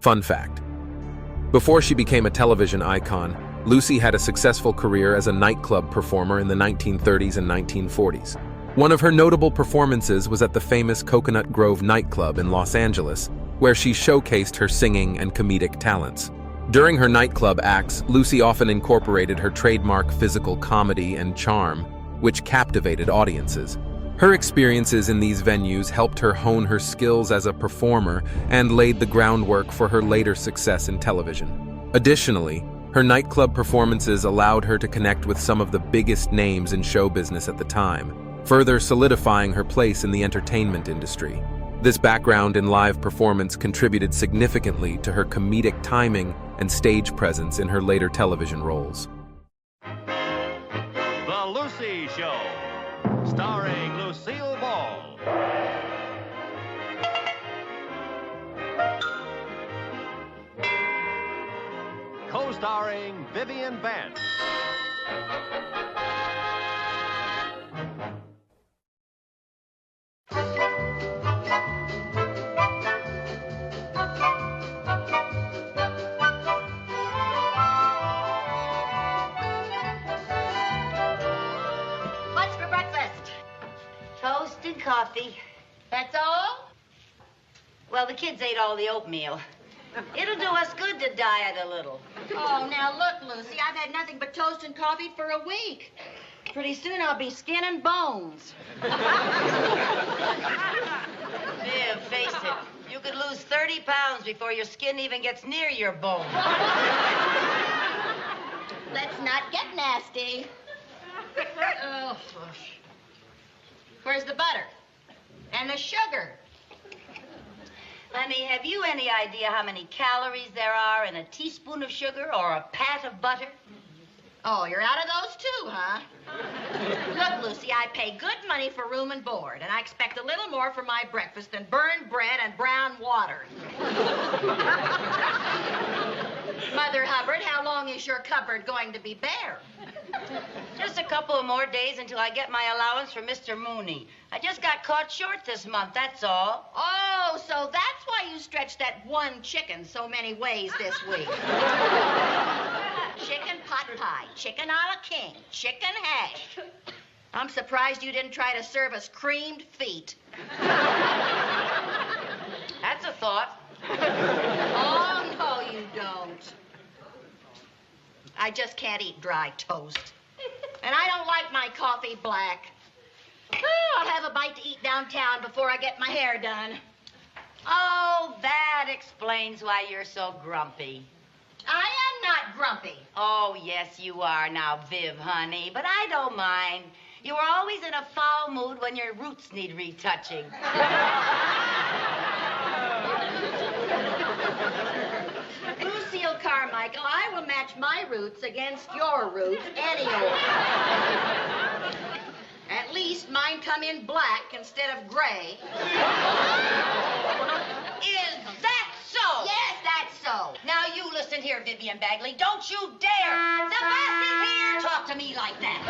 Fun fact: before she became a television icon, Lucy had a successful career as a nightclub performer in the 1930s and 1940s. One of her notable performances was at the famous Coconut Grove nightclub in Los Angeles, where she showcased her singing and comedic talents. During her nightclub acts, Lucy often incorporated her trademark physical comedy and charm, which captivated audiences. Her experiences in these venues helped her hone her skills as a performer and laid the groundwork for her later success in television. Additionally, her nightclub performances allowed her to connect with some of the biggest names in show business at the time, further solidifying her place in the entertainment industry. This background in live performance contributed significantly to her comedic timing and stage presence in her later television roles. The Lucy Show, starring Lucille Ball. Co-starring Vivian Vance. What's for breakfast? Toast and coffee. That's all? Well, the kids ate all the oatmeal. It'll do us good to diet a little. Oh, now look, Lucy, I've had nothing but toast and coffee for a week. Pretty soon I'll be skin and bones. Viv, face it. You could lose 30 pounds before your skin even gets near your bone. Let's not get nasty. Oh, where's the butter? And the sugar? Honey, have you any idea how many calories there are in a teaspoon of sugar or a pat of butter? Oh, you're out of those too, huh? Look, Lucy, I pay good money for room and board, and I expect a little more for my breakfast than burned bread and brown water. Mother Hubbard, how long is your cupboard going to be bare? Just a couple of more days until I get my allowance from Mr. Mooney. I just got caught short this month, that's all. Oh, so that's why you stretched that one chicken so many ways this week. Chicken pot pie, chicken a la king, chicken hash. I'm surprised you didn't try to serve us creamed feet. That's a thought. Oh, no, you don't. I just can't eat dry toast. And I don't like my coffee black. Oh, I'll have a bite to eat downtown before I get my hair done. Oh, that explains why you're so grumpy. I am not grumpy. Oh, yes, you are now, Viv, honey. But I don't mind. You are always in a foul mood when your roots need retouching. Lucille Carmichael, I will match my roots against your roots any old. At least mine come in black instead of gray. Is that so? Yes, that's so. Now you listen here, Vivian Bagley. Don't you dare! The boss is here! Talk to me like that.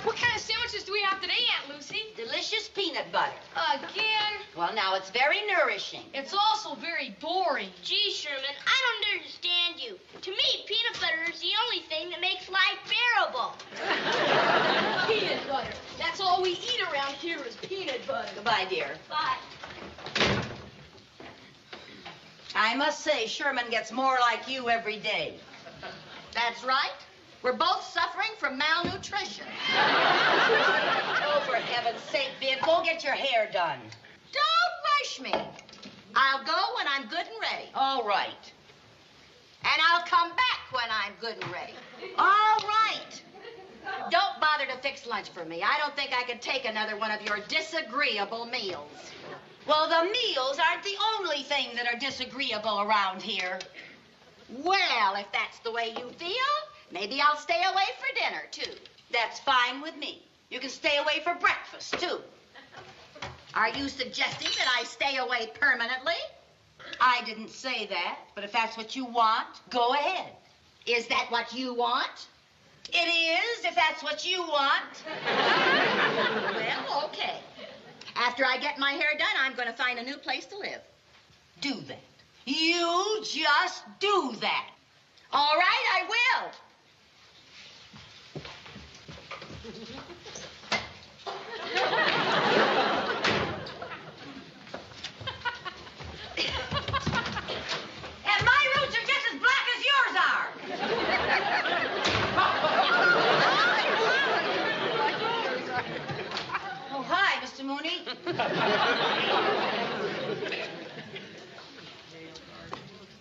What kind of sandwiches do we have today, Aunt Lucy? Delicious peanut butter. Again? Well, now it's very nourishing. It's also very boring. Gee, Sherman, I don't understand you. To me, peanut butter is the only thing that makes life bearable. Peanut butter. That's all we eat around here is peanut butter. Goodbye, dear. Bye. I must say, Sherman gets more like you every day. That's right. We're both suffering from malnutrition. Oh, for heaven's sake, Viv, go get your hair done. Don't rush me. I'll go when I'm good and ready. All right. And I'll come back when I'm good and ready. All right. Don't bother to fix lunch for me. I don't think I could take another one of your disagreeable meals. Well, the meals aren't the only thing that are disagreeable around here. Well, if that's the way you feel, maybe I'll stay away for dinner, too. That's fine with me. You can stay away for breakfast, too. Are you suggesting that I stay away permanently? I didn't say that, but if that's what you want, go ahead. Is that what you want? It is, if that's what you want. Well, okay. After I get my hair done, I'm going to find a new place to live. Do that. You just do that. All right, I will. And my roots are just as black as yours are. Oh, hi, Mr. Mooney.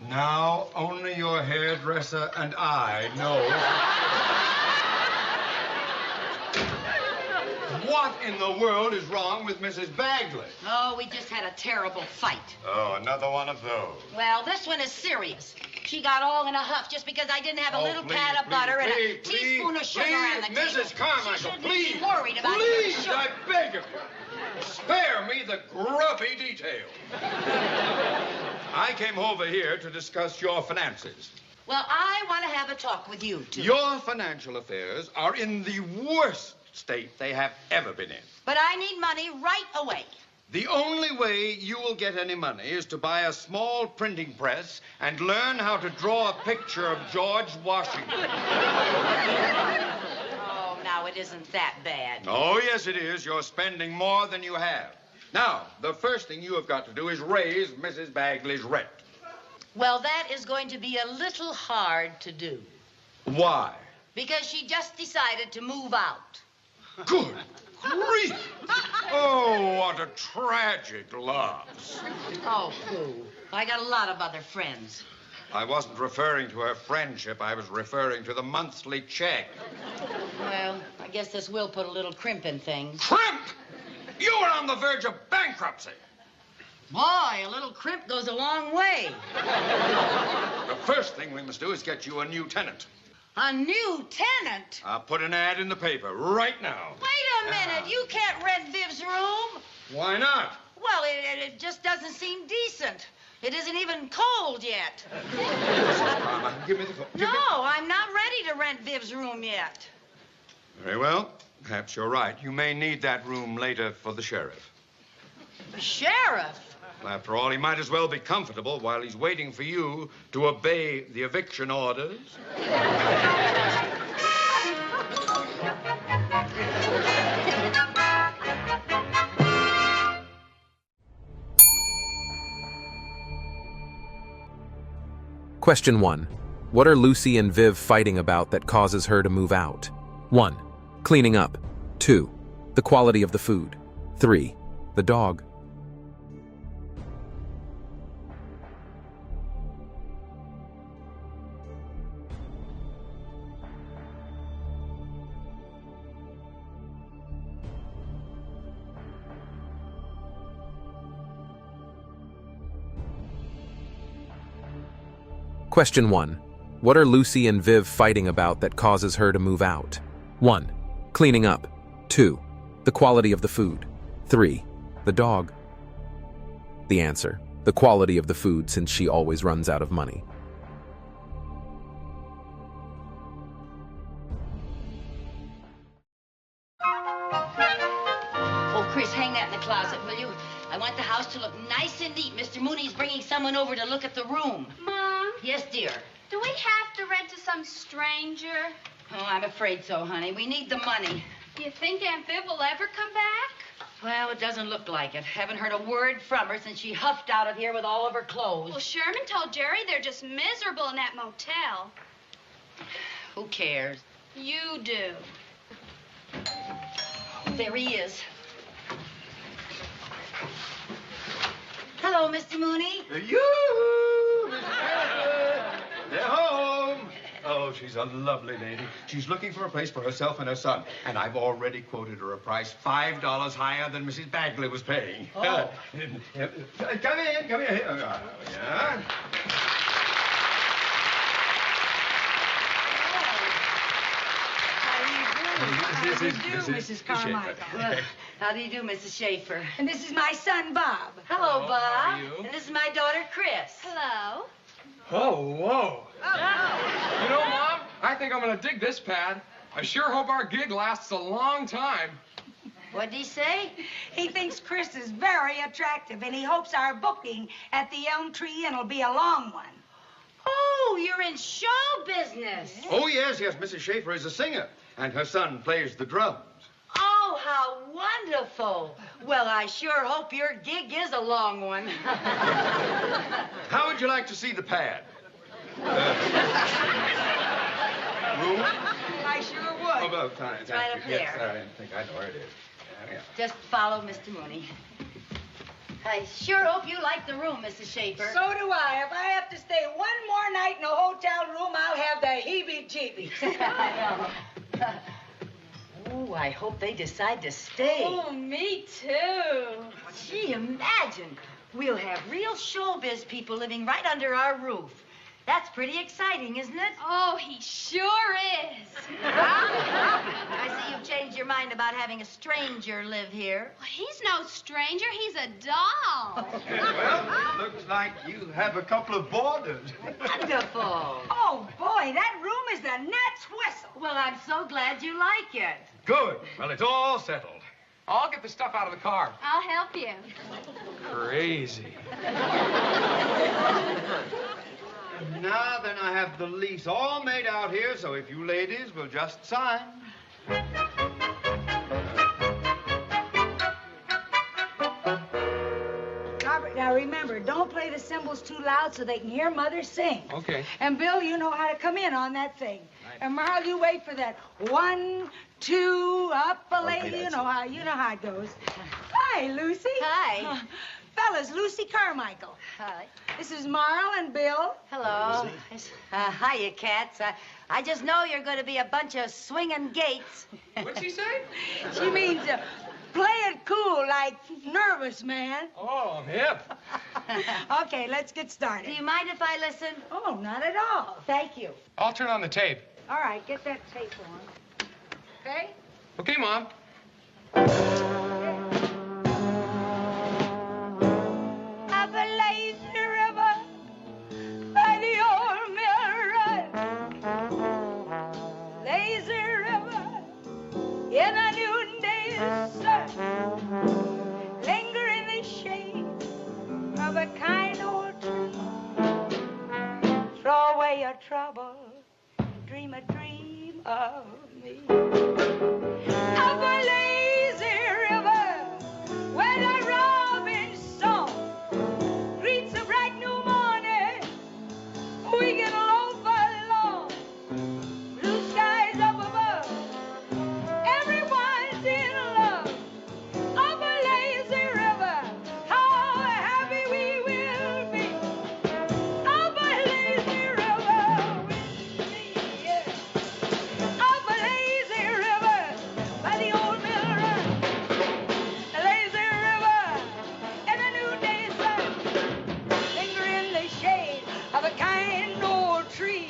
Now, only your hairdresser and I know. What in the world is wrong with Mrs. Bagley? Oh, we just had a terrible fight. Oh, another one of those. Well, this one is serious. She got all in a huff just because I didn't have a little please, pat of please, butter and please, a teaspoon of sugar on the table. Mrs. Carmichael, She shouldn't please. be worried about Please, sugar. I beg of you. Spare me the grubby detail. I came over here to discuss your finances. Well, I want to have a talk with you, too. Your financial affairs are in the worst state they have ever been in. But I need money right away. The only way you will get any money is to buy a small printing press and learn how to draw a picture of George Washington. Oh, now it isn't that bad. Oh, yes, it is. You're spending more than you have. Now, the first thing you have got to do is raise Mrs. Bagley's rent. Well, that is going to be a little hard to do. Why? Because she just decided to move out. Good grief! Oh, what a tragic loss. Oh, pooh. I got a lot of other friends. I wasn't referring to her friendship. I was referring to the monthly check. Well, I guess this will put a little crimp in things. Crimp! You were on the verge of bankruptcy. Boy, a little crimp goes a long way. The first thing we must do is get you a new tenant. A new tenant? I'll put an ad in the paper right now. Wait a minute. You can't rent Viv's room. Why not? Well, it just doesn't seem decent. It isn't even cold yet. Carmichael, give me the phone. No, I'm not ready to rent Viv's room yet. Very well. Perhaps you're right. You may need that room later for the sheriff. The sheriff? Well, after all, he might as well be comfortable while he's waiting for you to obey the eviction orders. Question 1. What are Lucy and Viv fighting about that causes her to move out? 1. Cleaning up. 2. The quality of the food. 3. The dog. Question 1. What are Lucy and Viv fighting about that causes her to move out? 1. Cleaning up. 2. The quality of the food. 3. The dog. The answer: the quality of the food, since she always runs out of money. Oh, Chris, hang that in the closet, will you? I want the house to look nice and neat. Mr. Mooney's bringing someone over to look at the room. Mom, Yes, dear. do we have to rent to some stranger? Oh, I'm afraid so, honey. We need the money. Do you think Aunt Viv will ever come back? Well, it doesn't look like it. Haven't heard a word from her since she huffed out of here with all of her clothes. Well, Sherman told Jerry they're just miserable in that motel. Who cares? You do. There he is. Hello, Mr. Mooney. You! They're home. Oh, she's a lovely lady. She's looking for a place for herself and her son. And I've already quoted her a price $5 higher than Mrs. Bagley was paying. Oh. Come in, come here. Yeah. How do you do, Mrs. Mrs. Carmichael? Well, how do you do, Mrs. Schaefer? And this is my son, Bob. Hello, Bob. how are you? And this is my daughter, Chris. Hello. Oh, whoa. You know, Mom, I think I'm going to dig this pad. I sure hope our gig lasts a long time. What'd he say? He thinks Chris is very attractive, and he hopes our booking at the Elm Tree Inn will be a long one. Oh, you're in show business. Oh, yes, yes. Mrs. Schaefer is a singer, and her son plays the drums. Oh, how wonderful. Well, I sure hope your gig is a long one. How would you like to see the pad? Room? I sure would. Oh, well, time. It's right up Yes, there. I think I know where it is. Yeah. Just follow Mr. Mooney. I sure hope you like the room, Mrs. Schaefer. So do I. If I have to stay one more night in a hotel room, I'll have the heebie-jeebies. I know. Oh, I hope they decide to stay. Oh, me too. Gee, imagine. We'll have real showbiz people living right under our roof. That's pretty exciting, isn't it? Oh, he sure is. I see you've changed your mind about having a stranger live here. Well, he's no stranger. He's a doll. Well, looks like you have a couple of boarders. Wonderful. Oh, boy, that room is the gnat's whistle. Well, I'm so glad you like it. Good. Well, it's all settled. I'll get the stuff out of the car. I'll help you. Crazy. Now then, I have the lease all made out here, so if you ladies will just sign. Robert, now remember, don't play the cymbals too loud so they can hear Mother sing. Okay. And Bill, you know how to come in on that thing. And Marl, you wait for that 1, 2, up a lady. You know how it goes. Hi, Lucy. Hi. Fellas, Lucy Carmichael. Hi. This is Marl and Bill. Hello. Hiya, cats. I just know you're going to be a bunch of swinging gates. What'd she say? She means play it cool, like nervous, man. Oh, I'm hip. Okay, let's get started. Do you mind if I listen? Oh, not at all. Thank you. I'll turn on the tape. All right, get that tape on. Okay? Okay, Mom. Up a lazy river by the old mill run. Lazy river in a noonday sun. Linger in the shade of a kind old tree. Throw away your trouble, dream a dream of me. Up a lazy river where the robin's song greets a bright new morning. We can loaf along, blue skies up above. Everyone's in love. Up a lazy river, how happy we will be. Up a lazy river with me, yeah. Up a lazy river by the old mill run. A lazy river in a noonday sun. Linger in the shade of a kind old tree.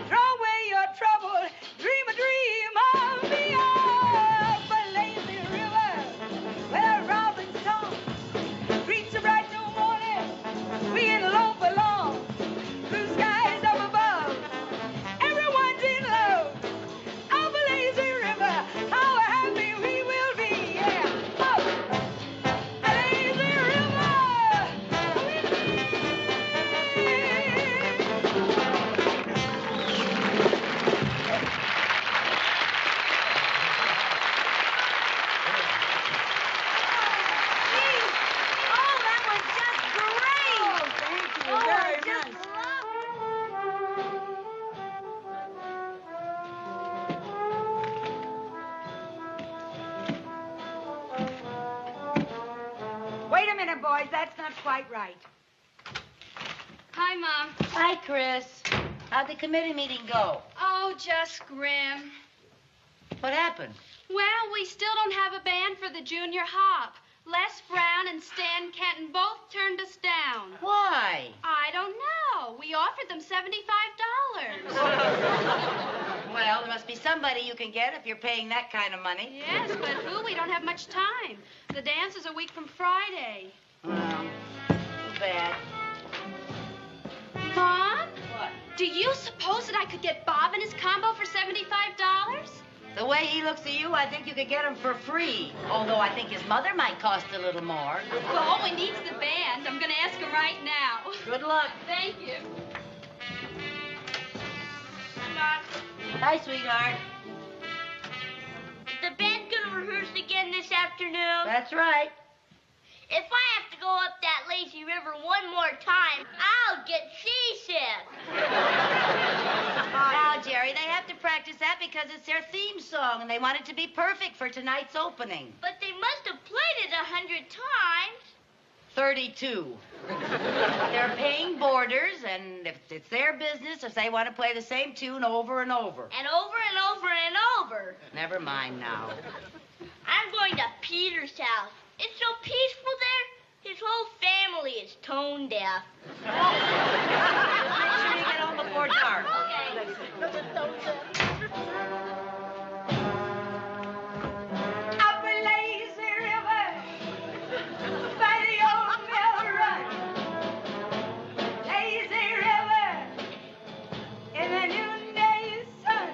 Throw away your trouble, dream a dream of me. Up a lazy river where a robin's song greets a bright new morning. We can loaf along, blue skies up above. Everyone's in love. Up a lazy river, how happy we will be, yeah. Up a lazy river with me. Oh, that was just great. Oh, thank you Oh, I very just much. Wait a minute, boys. That's not quite right. Hi, Mom. Hi, Chris. How'd the committee meeting go? Oh, just grim. What happened? Well, we still don't have a band for the junior hop. Les Brown and Stan Kenton both turned us down. Why? I don't know. We offered them $75. Well, there must be somebody you can get if you're paying that kind of money. Yes, but who? We don't have much time. The dance is a week from Friday. Well, too bad. Mom? What? Do you suppose that I could get Bob and his combo for $75? The way he looks at you, I think you could get him for free. Although I think his mother might cost a little more. Well, all we need's the band. I'm going to ask him right now. Good luck. Thank you. Mom, Hi, sweetheart. is the band gonna rehearse again this afternoon? That's right. If I have to go up that lazy river one more time, I'll get seasick. Now, Jerry, they have to practice that because it's their theme song, and they want it to be perfect for tonight's opening. But they must have played it 100 times. 32. They're paying boarders, and if it's their business, if they want to play the same tune over and over. And over and over and over. Never mind now. I'm going to Peter's house. It's so peaceful there. His whole family is tone deaf. Make sure you get home before dark. Up a lazy river by the old mill run. Lazy river in the noonday sun.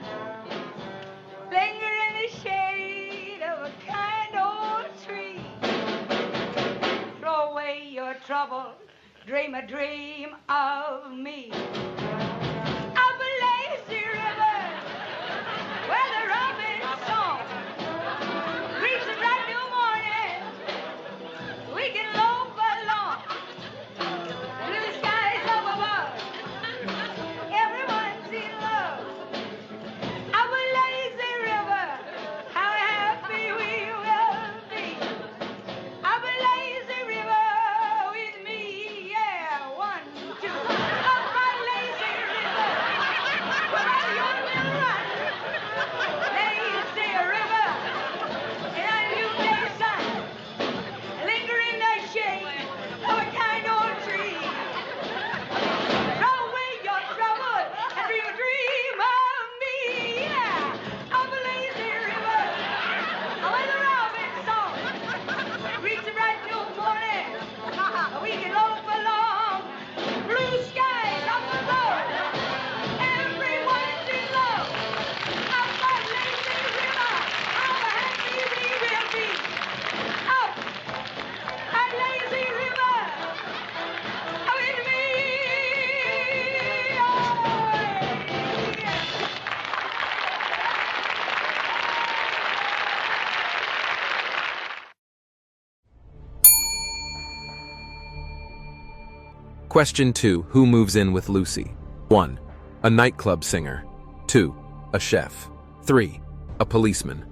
Linger in the shade of a kind old tree. Throw away your trouble, dream a dream of me. Up a lazy river where the robin song reaches a bright new morning. We can loaf along blue skies up above. Everyone's in love. Up a lazy river, how happy we will be. Up a lazy river with me, yeah, 1, 2. Up a lazy river, where you will run. Lazy river, in a noonday sun, linger in the shade of a kind old tree. Throw away your trouble and dream a dream of me, yeah. Up a lazy river, where the robin song reach the bright new morning. We can loaf along, blue skies up above. Everyone's in love. Up a lazy river, how happy we will be. Up a lazy river with me. Oh, yeah. Question 2. Who moves in with Lucy? 1. A nightclub singer. 2. A chef. 3. A policeman.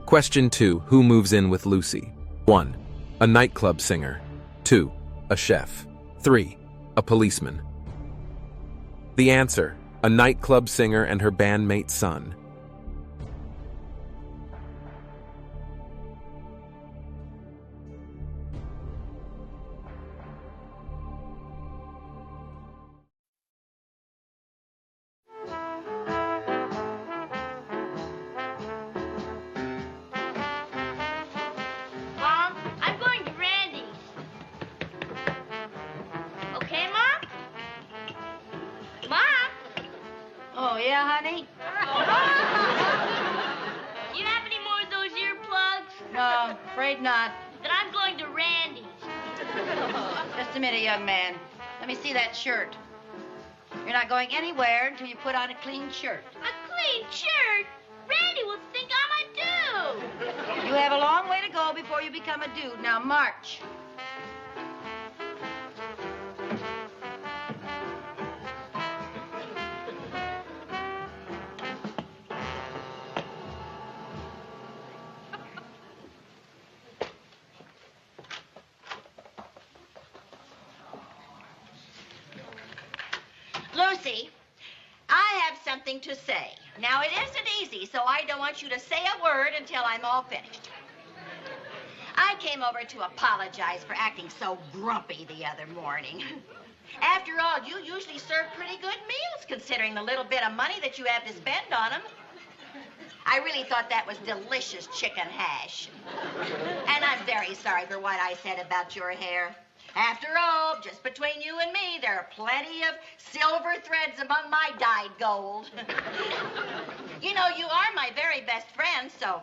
Question 2. Who moves in with Lucy? 1. A nightclub singer. 2. A chef. 3. A policeman. The answer: a nightclub singer and her bandmate's son. Mom, I'm going to Randy's. Okay, Mom? Mom? Oh, yeah, honey? Do you have any more of those earplugs? No, afraid not. Then I'm going to Randy's. Just a minute, young man. Let me see that shirt. You're not going anywhere until you put on a clean shirt. A clean shirt? Randy will think I'm a dude. You have a long way to go before you become a dude. Now, march. Lucy, I have something to say. Now, it isn't easy, so I don't want you to say a word until I'm all finished. I came over to apologize for acting so grumpy the other morning. After all, you usually serve pretty good meals, considering the little bit of money that you have to spend on them. I really thought that was delicious chicken hash. And I'm very sorry for what I said about your hair. After all, just between you and me, there are plenty of silver threads among my dyed gold. You know, you are my very best friend, so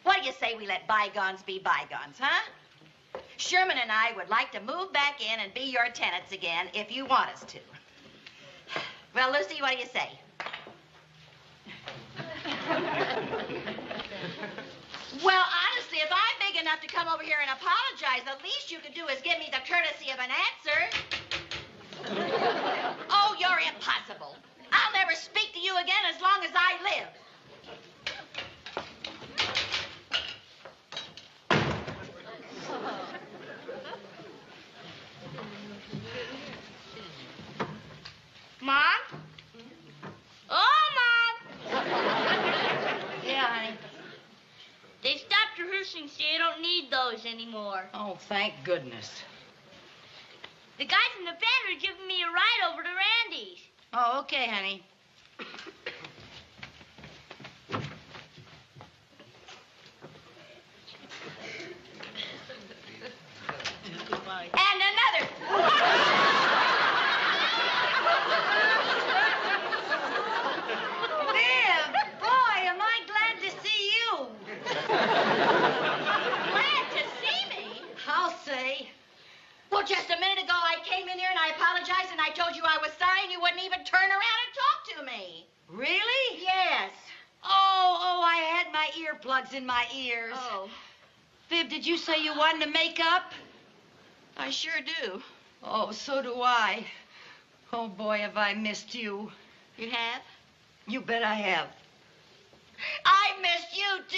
what do you say we let bygones be bygones, huh? Sherman and I would like to move back in and be your tenants again if you want us to. Well, Lucy, what do you say? Well, honestly, if I'm big enough to come over here and apologize, the least you could do is give me the courtesy of an answer. Oh, you're impossible. I'll never speak to you again as long as I live. Mom? Oh, Mom! Yeah, honey. They stopped rehearsing, so you don't need those anymore. Oh, thank goodness. The guys in the band are giving me a ride over to Randy's. Oh, okay, honey. And another. Viv, boy, am I glad to see you. Glad to see me? I'll say. Well, just a minute ago, I came in here and I apologized and I told you I was sorry and you wouldn't even turn around and talk to me. Really? Yes. Oh, I had my earplugs in my ears. Oh, Viv, did you say you wanted to make up? I sure do. Oh, so do I. Oh, boy, have I missed you. You have? You bet I have. I missed you, too.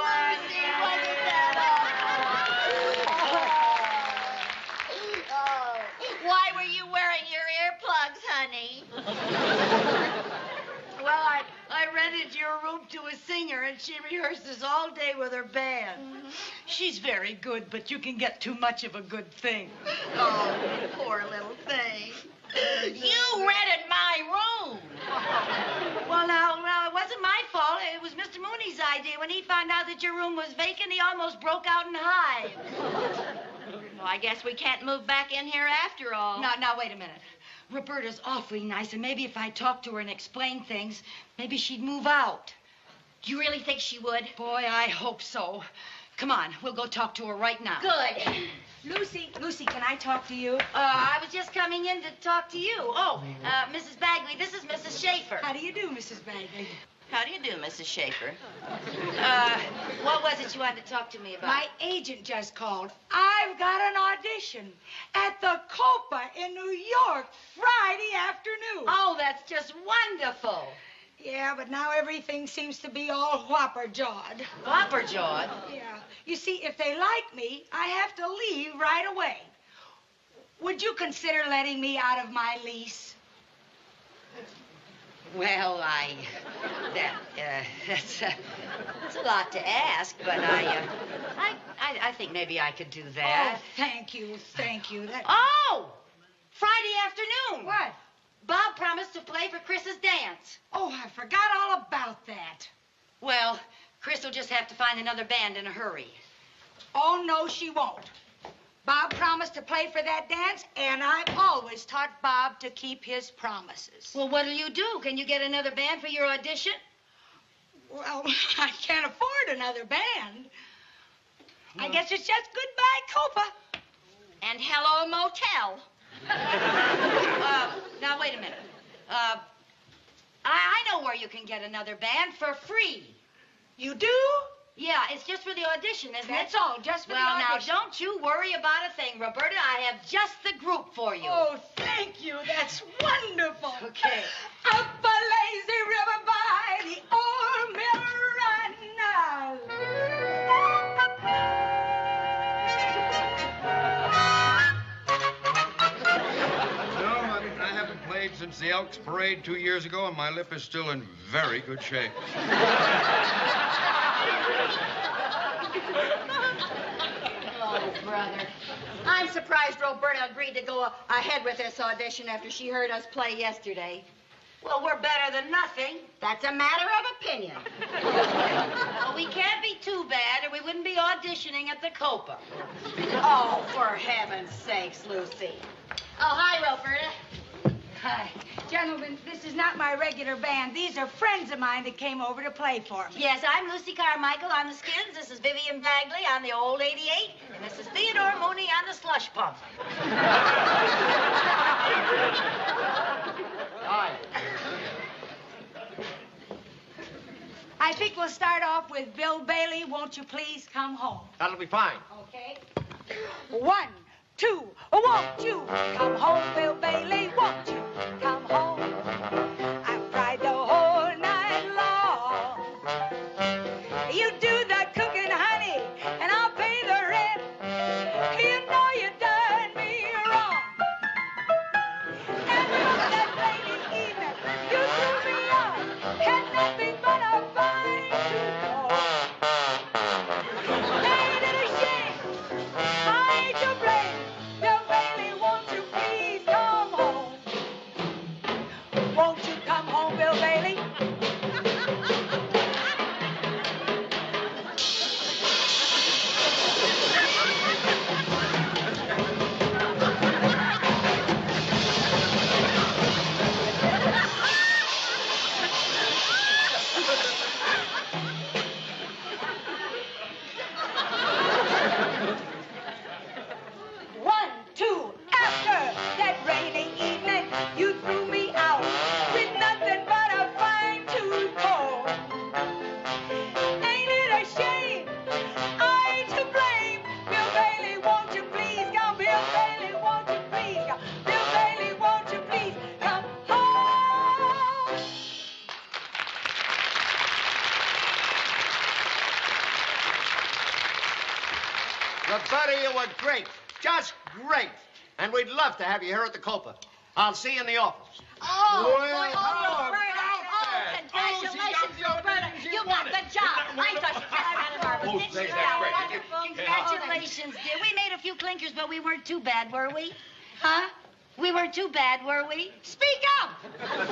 Lucy, wasn't that awful? Oh, why were you wearing your earplugs, honey? Well, I rented your room to a singer, and she rehearses all day with her band. She's very good, but you can get too much of a good thing. Oh, poor little thing. You rented my room. Well, now, it wasn't my fault. It was Mr. Mooney's idea. When he found out that your room was vacant, he almost broke out in hives. Well, I guess we can't move back in here after all. Now, wait a minute. Roberta's awfully nice, and maybe if I talked to her and explained things, maybe she'd move out. Do you really think she would? Boy, I hope so. Come on, we'll go talk to her right now. Good. Lucy, can I talk to you? I was just coming in to talk to you. Oh, Mrs. Bagley, this is Mrs. Schaefer. How do you do, Mrs. Bagley? How do you do, Mrs. Schaefer? What was it you wanted to talk to me about? My agent just called. I've got an audition at the Copa in New York Friday afternoon. Oh, that's just wonderful. Yeah, but now everything seems to be all whopper-jawed. Whopper-jawed? Yeah. You see, if they like me, I have to leave right away. Would you consider letting me out of my lease? Well, that's a lot to ask, but I think maybe I could do that. Oh, thank you. Oh! Friday afternoon. What? Bob promised to play for Chris's dance. Oh, I forgot all about that. Well, Chris will just have to find another band in a hurry. Oh, no, she won't. Bob promised to play for that dance, and I've always taught Bob to keep his promises. Well, what'll you do? Can you get another band for your audition? Well, I can't afford another band. I guess it's just goodbye, Copa. And hello, motel. Now, wait a minute. I know where you can get another band for free. You do? Yeah, it's just for the audition, isn't That's it? all, just for the Well, now, audition. don't you worry about a thing, Roberta. I have just the group for you. Oh, thank you. That's wonderful. Okay. Up a lazy river by the old mill run now. No, I haven't played since the Elks Parade 2 years ago, and my lip is still in very good shape. Oh, brother. I'm surprised Roberta agreed to go ahead with this audition after she heard us play yesterday. Well, we're better than nothing. That's a matter of opinion. Well, we can't be too bad, or we wouldn't be auditioning at the Copa. Oh, for heaven's sakes, Lucy. Oh, hi, Roberta. Hi. Gentlemen, this is not my regular band. These are friends of mine that came over to play for me. Yes, I'm Lucy Carmichael on the Skins. This is Vivian Bagley on the old 88. And this is Theodore Mooney on the slush pump. Hi. I think we'll start off with Bill Bailey, Won't You Please Come Home. That'll be fine. Okay? 1, 2, won't you come home, Bill Bailey? Won't you come home? I've cried the whole night long. You do the cooking, honey, and I'll pay the rent. You know you done me wrong. And from that rainy evening, you threw me off. Had nothing but a fine to Ain't it a shame? I ain't to blame. Bill Bailey, won't you please come home? Won't you come home, Bill Bailey? One, two, after that rainy evening, you threw me out with nothing but a fine-tooth comb. Ain't it a shame? I ain't to blame. Bill Bailey, won't you please come? Bill Bailey, won't you please come? Bill Bailey, won't you please come home? Roberta, you were great. Just great. And we'd love to have you here at the Copa. I'll see you in the office. Oh, Well, Roberta. oh, Congratulations, Roberta. You got the job. I thought you just got it over. Oh, Didn't say you? that's great. Congratulations, dear. We made a few clinkers, but we weren't too bad, were we? Huh? We weren't too bad, were we? Speak up!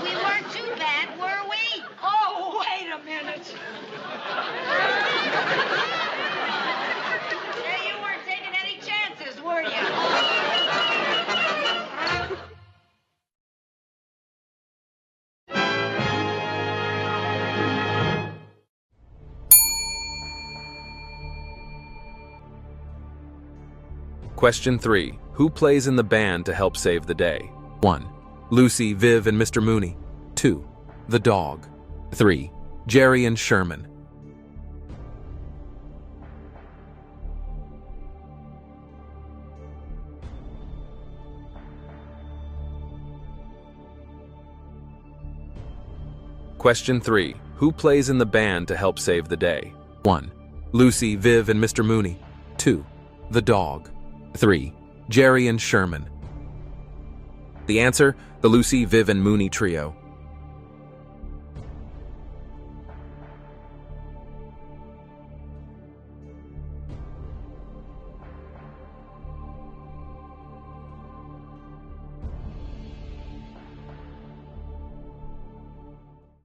We weren't too bad, were we? Oh, wait a minute. Say, you weren't taking any chances, were you? Question 3. Who plays in the band to help save the day? 1. Lucy, Viv, and Mr. Mooney. 2. The dog. 3. Jerry and Sherman. Question 3. Who plays in the band to help save the day? 1. Lucy, Viv, and Mr. Mooney. 2. The dog. 3. Jerry and Sherman. The answer, the Lucy, Viv, and Mooney trio.